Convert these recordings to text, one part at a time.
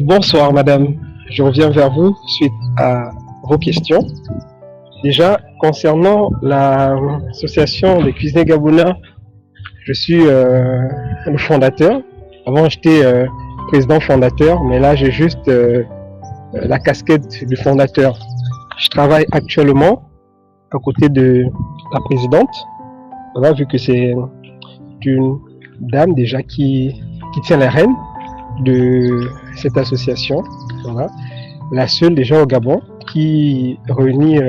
Bonsoir madame, je reviens vers vous suite à vos questions. Déjà, concernant l'association des cuisiniers gabonais, je suis le fondateur. Avant j'étais président fondateur, mais là j'ai juste la casquette du fondateur. Je travaille actuellement à côté de la présidente, voilà, vu que c'est une dame déjà qui tient les rênes de cette association, voilà, la seule déjà au Gabon qui réunit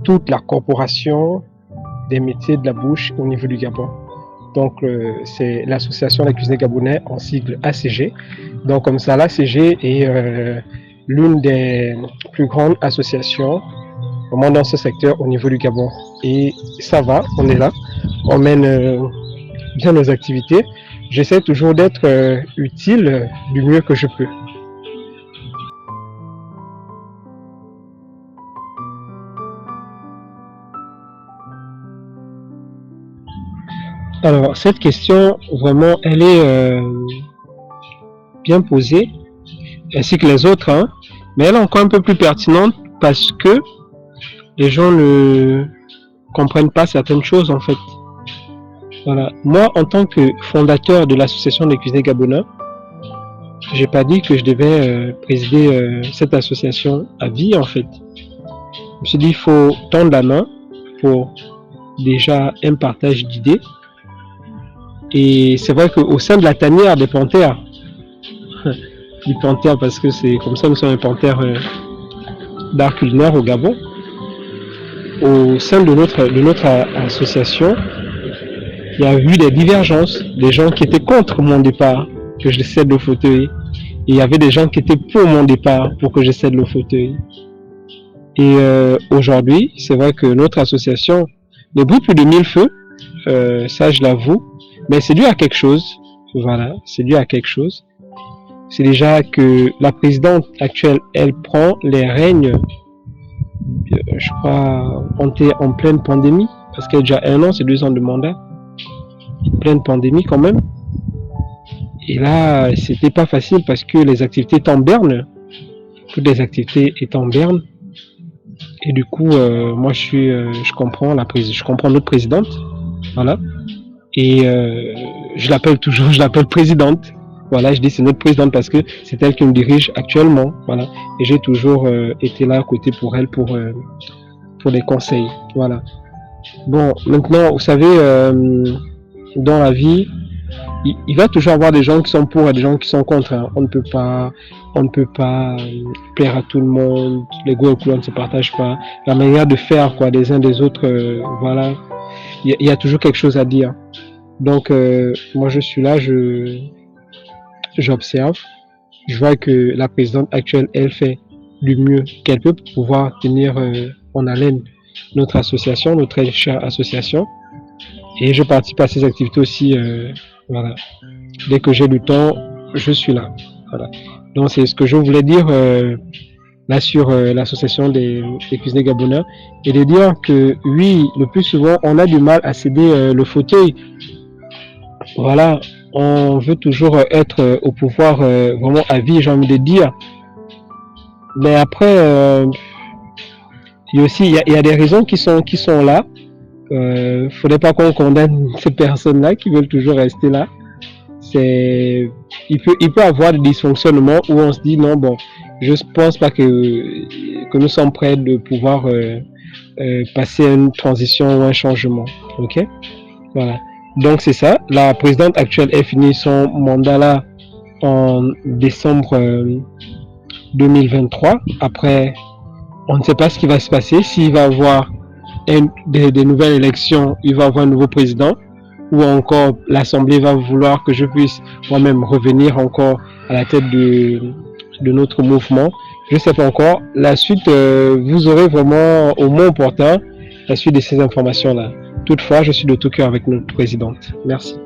toute la corporation des métiers de la bouche au niveau du Gabon. Donc c'est l'association des cuisiniers gabonais en sigle ACG. Donc comme ça, l'ACG est l'une des plus grandes associations vraiment dans ce secteur au niveau du Gabon. Et ça va, on est là, on mène bien nos activités. J'essaie toujours d'être utile du mieux que je peux. Alors, cette question, vraiment, elle est bien posée, ainsi que les autres, hein, mais elle est encore un peu plus pertinente parce que les gens ne comprennent pas certaines choses, en fait. Voilà. Moi, en tant que fondateur de l'association des cuisiniers gabonais, j'ai pas dit que je devais présider cette association à vie, en fait. Je me suis dit, il faut tendre la main pour déjà un partage d'idées. Et c'est vrai qu'au sein de la tanière des panthères, du panthère parce que c'est comme ça, nous sommes un panthère d'art culinaire au Gabon, au sein de notre association, il y a eu des divergences, des gens qui étaient contre mon départ, que je cède le fauteuil. Et il y avait des gens qui étaient pour mon départ, pour que je cède le fauteuil. Et aujourd'hui, c'est vrai que notre association ne brûle plus de 1000 feux, ça je l'avoue, mais c'est dû à quelque chose. Voilà, c'est dû à quelque chose. C'est déjà que la présidente actuelle, elle prend les règnes, je crois, on était en pleine pandémie, parce qu'il y a déjà 1 an, c'est 2 ans de mandat, pleine pandémie quand même. Et là, c'était pas facile parce que les activités étaient en berne, toutes les activités étaient en berne. Et du coup, moi, je comprends je comprends notre présidente, voilà. Et je l'appelle toujours, je l'appelle présidente. Voilà, je dis c'est notre présidente parce que c'est elle qui me dirige actuellement, voilà. Et j'ai toujours été là à côté pour elle pour des conseils, voilà. Bon, maintenant, vous savez, dans la vie, il va toujours avoir des gens qui sont pour et des gens qui sont contre, hein. On ne peut pas plaire à tout le monde. Les goûts et couleurs ne se partagent pas. La manière de faire quoi des uns des autres, voilà. Il y a toujours quelque chose à dire. Donc moi je suis là, j'observe, je vois que la présidente actuelle, elle fait du mieux qu'elle peut pour pouvoir tenir en haleine notre association, notre très chère association. Et je participe à ces activités aussi, voilà. Dès que j'ai du temps, je suis là. Voilà. Donc c'est ce que je voulais dire là sur l'association des cuisiniers gabonais et de dire que oui, le plus souvent, on a du mal à céder le fauteuil. Voilà, on veut toujours être au pouvoir vraiment à vie, j'ai envie de dire. Mais après, il y a des raisons qui sont là. Faudrait pas qu'on condamne ces personnes-là qui veulent toujours rester là. Il peut avoir des dysfonctionnements où on se dit non, bon, je pense pas que nous sommes prêts de pouvoir passer à une transition ou un changement. Ok? Voilà. Donc c'est ça. La présidente actuelle a fini son mandat là en décembre 2023. Après, on ne sait pas ce qui va se passer. S'il va y avoir des nouvelles élections, il va y avoir un nouveau président, ou encore l'Assemblée va vouloir que je puisse moi-même revenir encore à la tête de notre mouvement. Je ne sais pas encore. La suite, vous aurez vraiment au moins opportun la suite de ces informations-là. Toutefois, je suis de tout cœur avec notre présidente. Merci.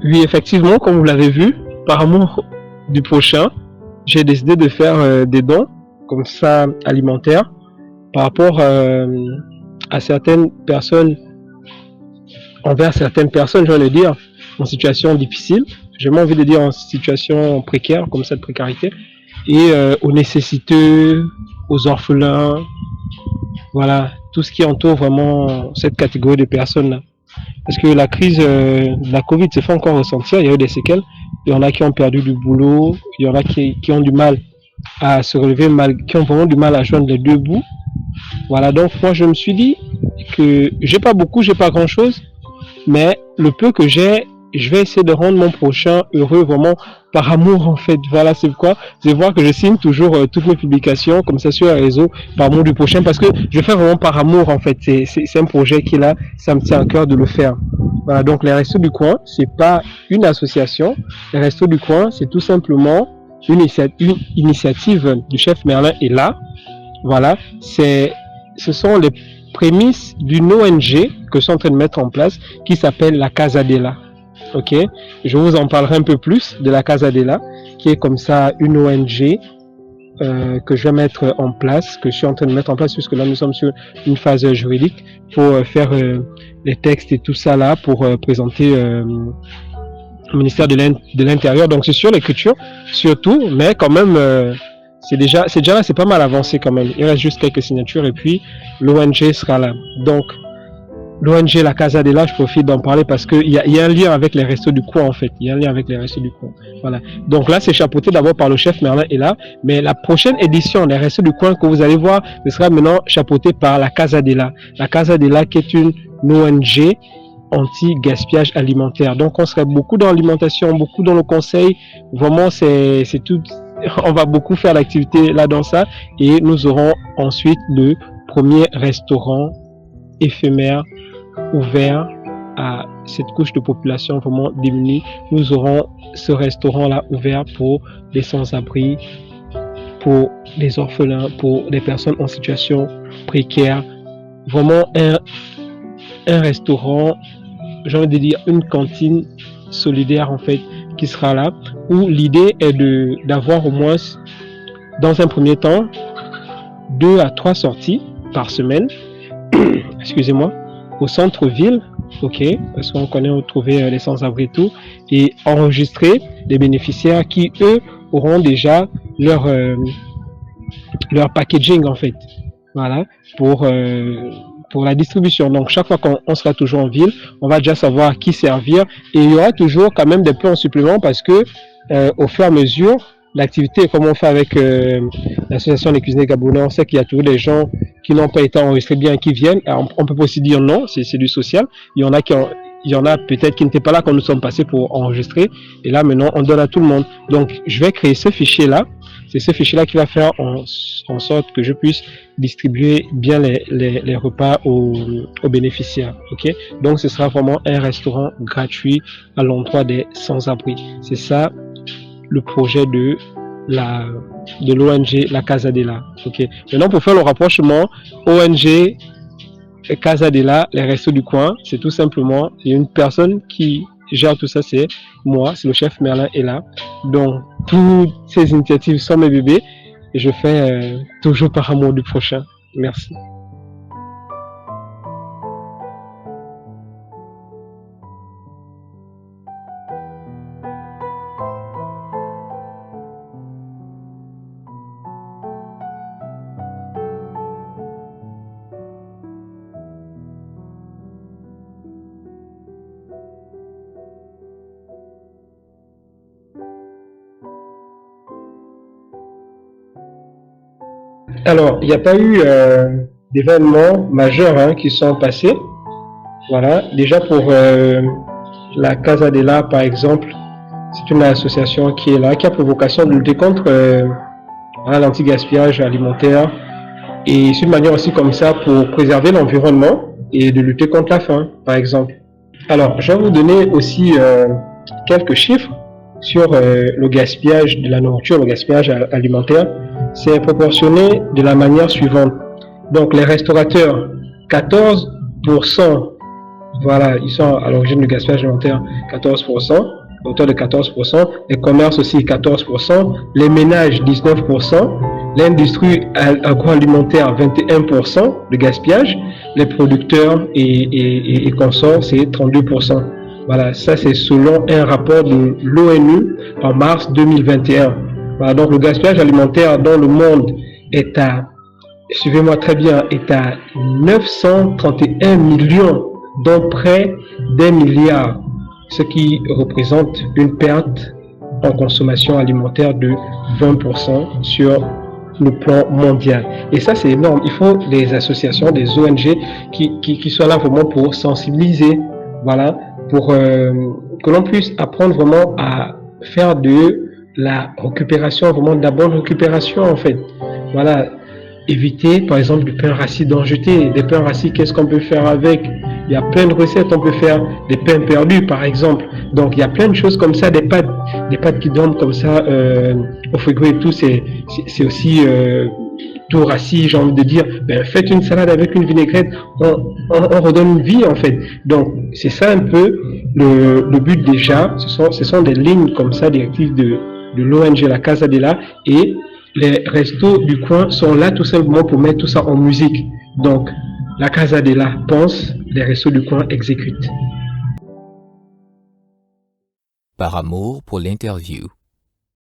Oui, effectivement, comme vous l'avez vu, par amour du prochain, j'ai décidé de faire des dons comme ça alimentaires par rapport à certaines personnes, envers certaines personnes, je vais le dire, en situation difficile. J'ai même envie de dire en situation précaire, comme ça de précarité, et aux nécessiteux, aux orphelins, voilà, tout ce qui entoure vraiment cette catégorie de personnes-là. Parce que la crise de la Covid se fait encore ressentir, il y a eu des séquelles, il y en a qui ont perdu du boulot, il y en a qui ont du mal à se relever, qui ont vraiment du mal à joindre les deux bouts. Voilà, donc moi je me suis dit que j'ai pas beaucoup, j'ai pas grand chose, mais le peu que j'ai, je vais essayer de rendre mon prochain heureux vraiment par amour en fait. Voilà, c'est quoi? C'est voir que je signe toujours toutes mes publications comme ça sur les réseaux par amour du prochain parce que je fais vraiment par amour en fait. C'est un projet qui est là, ça me tient à cœur de le faire. Voilà, donc les Restos du Coin, c'est pas une association. Les Restos du Coin, c'est tout simplement une initiative du chef Merlin est là. Voilà, ce sont les prémices d'une ONG que je suis en train de mettre en place qui s'appelle la Casadela. Ok, je vous en parlerai un peu plus de la Casadela, qui est comme ça une ONG que je vais mettre en place, que je suis en train de mettre en place, puisque là nous sommes sur une phase juridique pour faire les textes et tout ça là, pour présenter au ministère de l'Intérieur. Donc c'est sur l'écriture surtout, mais quand même c'est déjà là, c'est pas mal avancé quand même. Il reste juste quelques signatures et puis l'ONG sera là. Donc l'ONG La Casadela, je profite d'en parler parce qu'il y a un lien avec les Restos du Coin en fait. Il y a un lien avec les Restos du Coin. Voilà. Donc là, c'est chapeauté d'abord par le chef Merlin est là, mais la prochaine édition des Restos du Coin que vous allez voir, ce sera maintenant chapeauté par La Casadela. La Casadela qui est une ONG anti-gaspillage alimentaire. Donc on serait beaucoup dans l'alimentation, beaucoup dans le conseil. Vraiment, c'est tout. On va beaucoup faire l'activité là dans ça et nous aurons ensuite le premier restaurant éphémère ouvert à cette couche de population vraiment démunie. Nous aurons ce restaurant là ouvert pour les sans-abri, pour les orphelins, pour les personnes en situation précaire. Vraiment un restaurant, j'ai envie de dire une cantine solidaire en fait qui sera là, où l'idée est d'avoir au moins dans un premier temps 2 à 3 sorties par semaine excusez-moi, au centre-ville, ok, parce qu'on connaît où trouver les sans-abri et tout, et enregistrer des bénéficiaires qui, eux, auront déjà leur packaging, en fait, voilà, pour la distribution. Donc, chaque fois qu'on sera toujours en ville, on va déjà savoir qui servir, et il y aura toujours quand même des plans en supplément, parce que, au fur et à mesure, l'activité, comme on fait avec l'association des cuisiniers gabonais, on sait qu'il y a toujours des gens qui n'ont pas été enregistrés bien, qui viennent. Alors, on peut pas aussi dire non, c'est du social. Il y en a peut-être qui n'étaient pas là quand nous sommes passés pour enregistrer. Et là, maintenant, on donne à tout le monde. Donc, je vais créer ce fichier-là. C'est ce fichier-là qui va faire en sorte que je puisse distribuer bien les repas aux bénéficiaires. Ok. Donc, ce sera vraiment un restaurant gratuit à l'endroit des sans-abri. C'est ça le projet de l'ONG La Casadela. Ok. Maintenant, pour faire le rapprochement, ONG Casadela, les Restos du Coin, c'est tout simplement une personne qui gère tout ça, c'est moi, c'est le chef Merlin est là. Donc, toutes ces initiatives sont mes bébés et je fais toujours par amour du prochain. Merci. Alors, il n'y a pas eu d'événements majeurs hein, qui sont passés. Voilà. Déjà pour la Casadela, par exemple, c'est une association qui est là, qui a pour vocation de lutter contre l'anti-gaspillage alimentaire. Et c'est une manière aussi comme ça pour préserver l'environnement et de lutter contre la faim, par exemple. Alors, je vais vous donner aussi quelques chiffres sur le gaspillage de la nourriture, le gaspillage alimentaire. C'est proportionné de la manière suivante. Donc, les restaurateurs, 14%, voilà, ils sont à l'origine du gaspillage alimentaire, 14%. à hauteur de 14%, les commerces aussi 14%, les ménages 19%, l'industrie agroalimentaire 21% de gaspillage, les producteurs et consorts c'est 32%. Voilà, ça c'est selon un rapport de l'ONU en mars 2021. Voilà, donc le gaspillage alimentaire dans le monde est à, suivez-moi très bien, est à 931 millions, dont près d'1 milliard, ce qui représente une perte en consommation alimentaire de 20% sur le plan mondial. Et ça, c'est énorme. Il faut des associations, des ONG qui soient là vraiment pour sensibiliser, voilà, pour que l'on puisse apprendre vraiment à faire de la récupération, vraiment de la bonne récupération, en fait. Voilà, éviter, par exemple, du pain rassis d'en jeter. Des pains rassis, qu'est-ce qu'on peut faire avec? Il y a plein de recettes, on peut faire des pains perdus, par exemple. Donc, il y a plein de choses comme ça, des pâtes qui dorment comme ça au frigo et tout, c'est aussi tout rassis, j'ai envie de dire. Ben, faites une salade avec une vinaigrette, on redonne une vie, en fait. Donc, c'est ça un peu le but déjà. Ce sont des lignes comme ça, directives de l'ONG La Casa de la, et les restos du coin sont là tout simplement pour mettre tout ça en musique. Donc, la Casa de la pense, les restos du coin exécutent. Par amour pour l'interview,